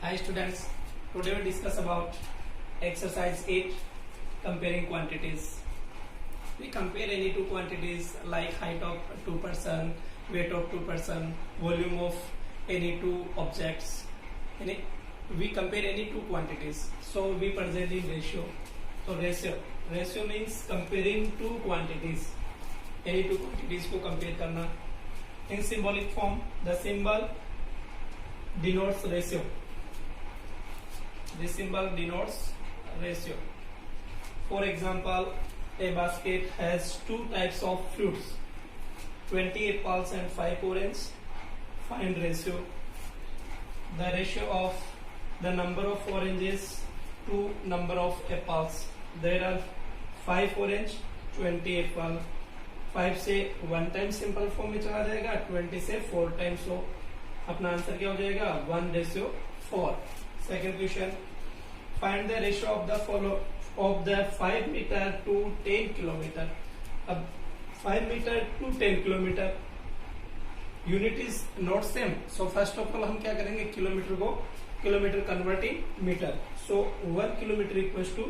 Hi students, today we discuss about exercise 8, comparing quantities. We compare any two quantities like height of two person, weight of two person, volume of any two objects. We compare any two quantities. So we present in ratio. So ratio means comparing two quantities. Any two quantities को compare करना. In symbolic form, the symbol denotes ratio. This symbol denotes ratio. For example, a basket has two types of fruits, 20 apples and 5 oranges. Find ratio. The ratio of the number of oranges to number of apples. There are 5 orange, 20 apple. 5 से 1 time simple form में चला जाएगा, 20 से 4 times. सो अपना answer क्या हो जाएगा 1:4. Second question, find the ratio of the 5 metre to 10 kilometre. अब 5 metre to 10 kilometre unit is not same. So first of all हम क्या करेंगे, किलोमीटर को kilometre convert in metre. So 1 kilometre equals to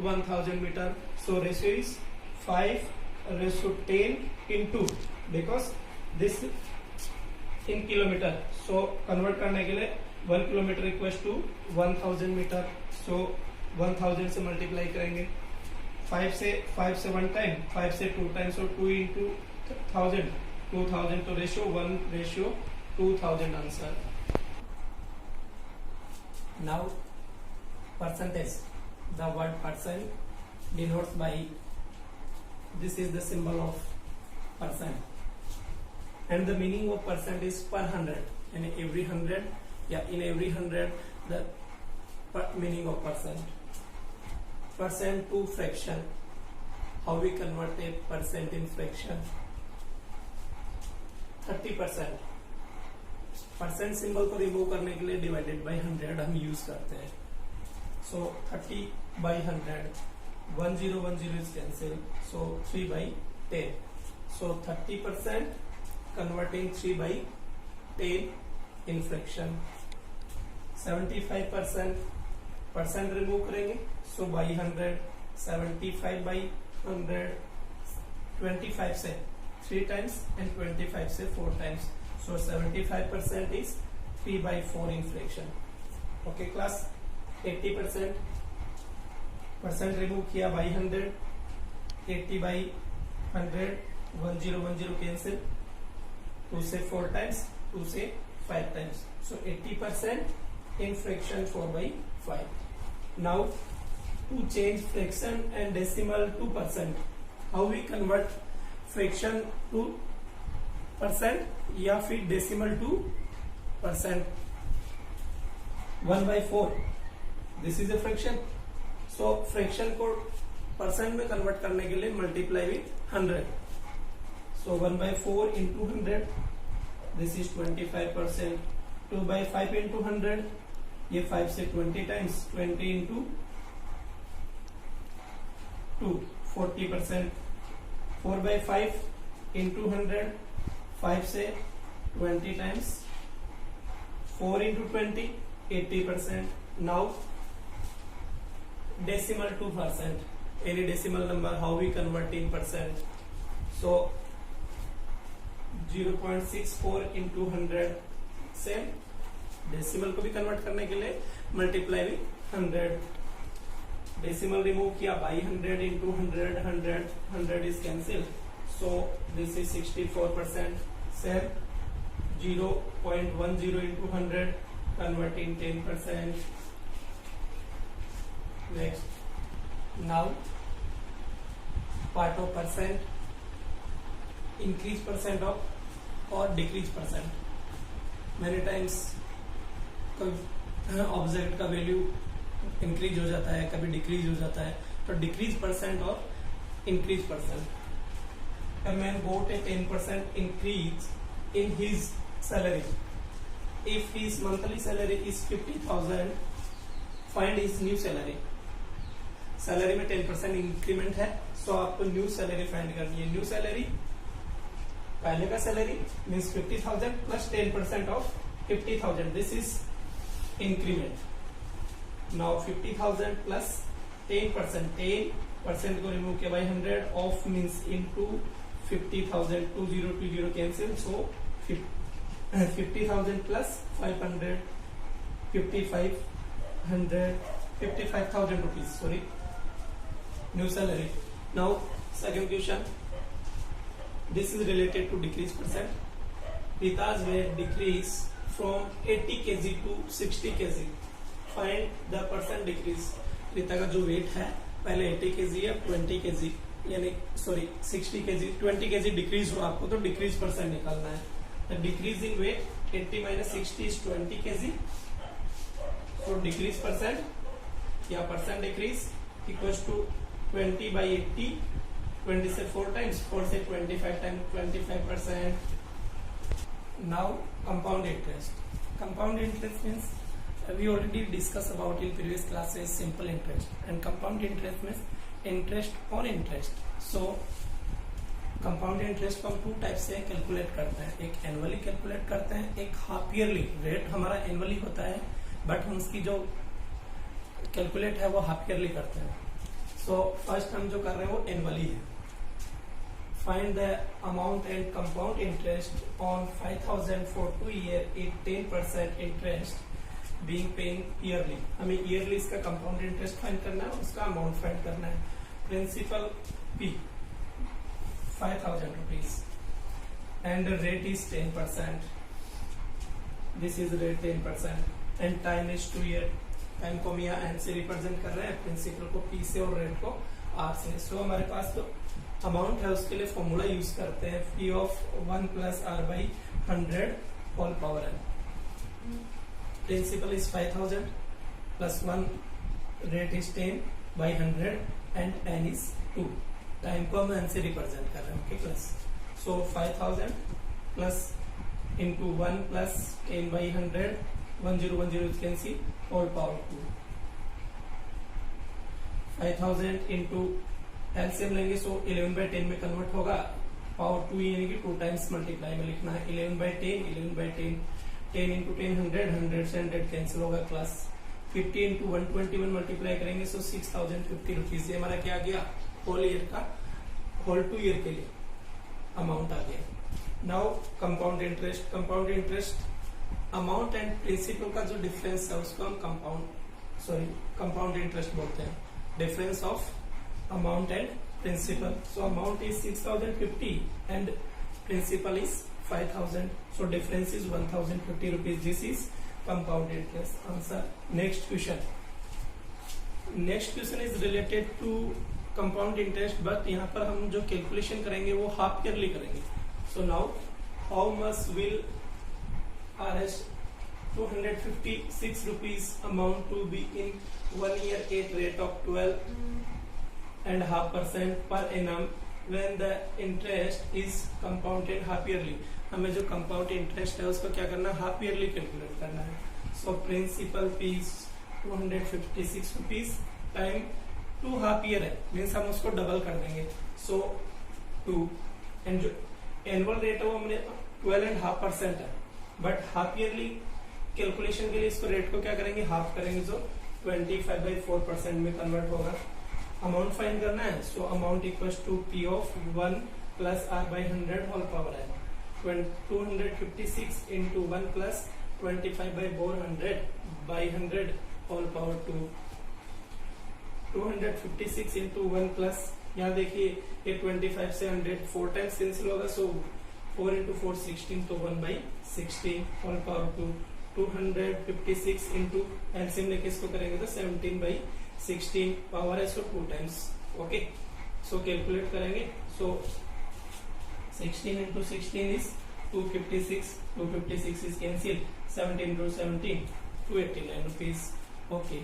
1000 metre. So ratio is 5:10 into, because this in kilometer. So convert करने के लिए 1 kilometre equals to 1000 metre. सो 1000 से multiply करेंगे. 5 से 1 टाइम, 5 से 2 टाइम. सो 2 into 1000, 2000. तो ratio 1:2000 answer. Now percentage. The word percent denotes by, this is the symbol of percent, and the meaning of percent is per 100. In every 100, in every 100 the meaning of percent. Percent to fraction. How we convert a percent in fraction? 30%. Percent symbol को remove करने के लिए divided by 100 हम use करते हैं. सो 30/100, 1010 is cancelled. So 3/10. So 30% converting 3/10 in fraction. 75% percent remove करेंगे. So by 100, 75/100. 25 से 3 times and 25 से 4 times. So 75% is 3/4 in fraction. Okay class. 80% percent remove किया बाई 100, 80/100, 1010 कैंसिल. 2 से 4 टाइम्स, 2 से 5 times. So 80% in fraction 4/5. Now to change fraction and decimal to percent. How we convert fraction to percent या फिर decimal to percent. 1/4. This is a fraction. So fraction को percent में convert करने के लिए multiply with 100. So 1/4 into 100, this is 25%. 2/5 into 100, ये 5 से 20 times, 20 into 2, 40%. 4/5 into 100, 5 से 20 times, 4 into 20, 80%. Now decimal to percent. Any decimal number, how we convert in percent? So 0.64 into 100. Same decimal को भी कन्वर्ट करने के लिए मल्टीप्लाई विथ 100. डेसिमल रिमूव किया by 100 into 100, 100 is cancelled. So this is 64%. Same 0.10 into 100 converting 10%. Next, now part of percent, increase percent of or decrease percent. Many times object का value increase हो जाता है, कभी decrease हो जाता है. तो डिक्रीज परसेंट और increase percent. A man got a 10% increase in his salary. If his monthly salary is 50,000, find his new salary. Salary में 10% इंक्रीमेंट है. सो आपको न्यू सैलरी फाइंड करनी है. न्यू सैलरी पहले का salary means 50,000 plus 10% of 50,000. This is increment. Now 50,000 plus 10%, 10% को remove किया by 100 of means into 50,000, 2020 cancel, so 50,000 plus 500, 55,000 rupees, sorry, new salary. Now second question, this is related to decrease percent. Rita's weight decrease from 80 kg to 60 kg. Find the percent decrease. Rita का जो wait है पहले 80 kg है, 20 kg यानी sorry 60 kg, 20 kg decrease हुआ आपको, तो decrease percent निकालना है। The decrease in weight 80 minus 60 is 20 kg. So decrease percent या percent decrease equals to 20 by 80, 20 से 4 times, 4 से 25 times, 25%. Now compound interest. Compound interest means we already discussed about in previous classes simple interest, and compound interest means interest on interest. So compound interest को हम 2 type से calculate करते हैं, एक annually calculate करते हैं, एक हाफ ईयरली। रेट हमारा एनुअली होता है बट हम उसकी जो कैलकुलेट है वो हाफ ईयरली करते हैं। सो फर्स्ट हम जो कर रहे हैं वो एनुअली है। Find the amount and compound interest on 5,000 for 2 year at 10% interest being paying yearly. हमें ईयरली इसका कंपाउंड इंटरेस्ट फाइंड करना है, उसका अमाउंट फाइंड करना है। Principal P 5,000 rupees and the rate is 10%. This is rate 10% and time is 2 year. Time को हम यहाँ एन से रिप्रेजेंट कर रहे हैं, प्रिंसिपल को P से और रेट को R से। सो हमारे पास जो अमाउंट है उसके लिए फॉर्मूला यूज करते हैं P of 1 plus R by 100 whole power n। Principal is 5,000 plus 1, rate is 10 by 100 and n is 2। Time को हम n से रिप्रेजेंट कर रहे हैं, okay plus. So 5,000 plus into 1 plus 10 by 100, 1010 cancel, whole power 2। 5,000 into LCM लेंगे, so 11 by 10 में convert होगा, power 2 यानी कि 2 टाइम्स मल्टीप्लाई में लिखना है। 11 बाई 10, 11 बाई 10, 10 इंटू 10 100, 100 से 100 कैंसिल होगा, प्लस 50 इंटू 121 मल्टीप्लाई करेंगे, सो 6,050 रुपीज। ये हमारा क्या आ गया, होल ईयर का, होल 2 ईयर के लिए अमाउंट आ गया। Now compound interest. Compound interest amount and principal का जो डिफरेंस है उसको हम कंपाउंड इंटरेस्ट बोलते हैं। Difference of amount and principal. So amount is 6,050 and principal is 5,000, so difference is 1,050 rupees. This is compound interest. Answer. Next question. Next question is related to compound interest, but यहाँ पर हम जो calculation करेंगे वो half yearly करेंगे। So now how much will RS 256 rupees amount to be in 1 year at rate of 12.5% per annum when the interest is compounded half yearly। हमें जो compound interest है उसको क्या करना है, हाफ ईयरली कैलकुलेट करना है। So principal fees 256 rupees time 2 half year है, मीन्स हम उसको डबल कर देंगे। सो 2 एंड जो एनुअल रेट है वो हमने 12.5% है, बट हाफ ईयरली कैलकुलेशन के लिए इसको रेट को क्या करेंगे, हाफ करेंगे, जो 25/4% में कन्वर्ट होगा। अमाउंट फाइंड करना है, so amount equals to P of 1 plus R by 100 whole power है। 256 into 1 plus 25/400 by 100 whole power 2। 256 into 1 plus, यहाँ देखिए ये 25 से 100 4 टाइम्स कैंसिल होगा, सो 4 इंटू 4 16, तो 1/16 होल पावर 2। 256 इंटू एलसीएम लेके इसको करेंगे तो 17/16 पावर है, सो 2 टाइम्स। ओके, सो कैलकुलेट करेंगे, सो 16 into 16 is 256, 256 is cancel, 17 into 17 289 rupees. Okay.